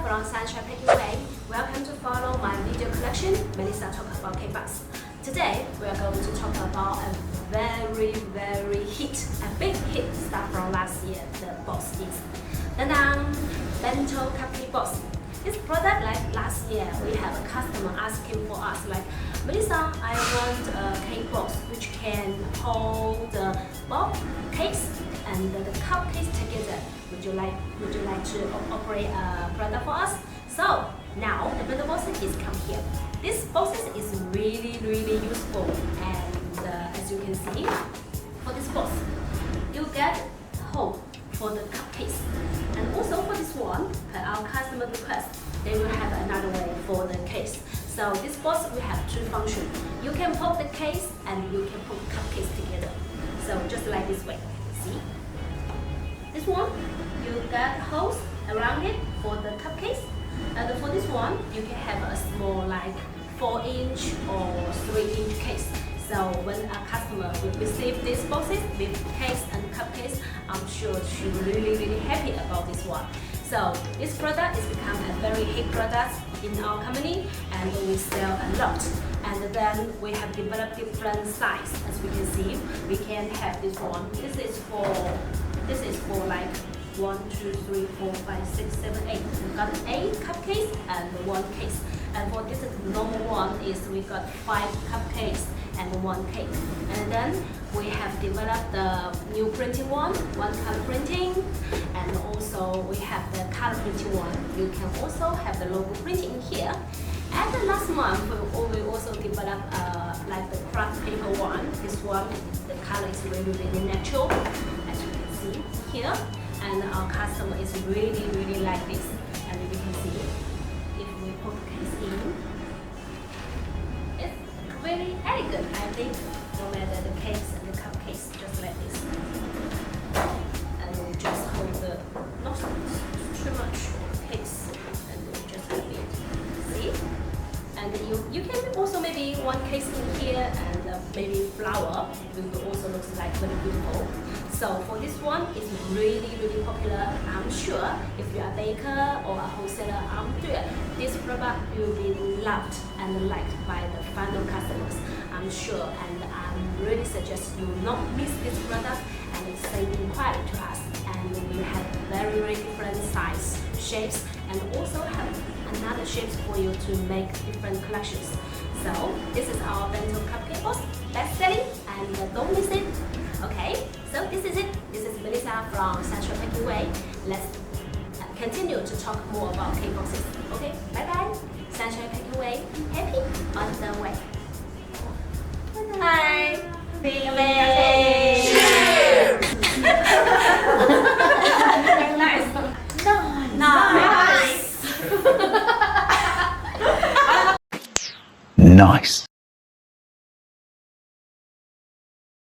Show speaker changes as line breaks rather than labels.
from Sunshine Way. Welcome to follow my video collection, Melissa Talk About K-Box. Today, we are going to talk about a very big hit start from last year. The box is Bento Cupcake box. This product, like last year, we have a customer asking for us, like, Melissa, I want a cake box which can hold the box cakes and the cupcakes together. Would you like to operate a product for us? So now the bento box is come here. This box is really useful, and as you can see, for this box, you get hole for the cupcakes, and also for this one, per our customer request, they will have another way for the case. So this box will have two functions. You can poke the case and you can poke cupcakes together. So just like this way. See? This one, you get holes around it for the cupcakes. And for this one, you can have a small like 4-inch or 3-inch case. So when a customer will receive these boxes with cakes and cupcakes, I'm sure she's really happy about this one. So this product has become a very hit product in our company, and we sell a lot. And then we have developed different sizes. As we can see, we can have this one. This is for like 1, 2, 3, 4, 5, 6, 7, 8. We got 8 cupcakes and 1 case. And for this normal one is we got 5 cupcakes and 1 cake. And then we have developed the new printing one color printing, and also we have the color printing one. You can also have the logo printing in here. And the last month we also developed like the craft paper one. This one, the color is really natural, as you can see here. And our customer is really like this. And you can see if we put the case in, it's very elegant, I think, no matter the cakes and the cupcakes, just like this. And we just hold the not too much cakes, and we just have it. See? And you can also maybe 1 case in here, and maybe flower. It will also looks like very beautiful. So for this one, it's really popular. I'm sure if you are a baker or a wholesaler, I'm sure this product will be loved and liked by the final customers. I'm sure, and I really suggest you not miss this product and send inquiry to us. And we have very different size, shapes, and also have another shapes for you to make different collections. So this is our bento cupcake box, best selling, and don't miss it. Okay, so this is it. This is Melissa from Sunshine Way. Let's continue to talk more about cake boxes. Okay, bye bye. Sunshine Way, happy on the way. Hi.
Nice.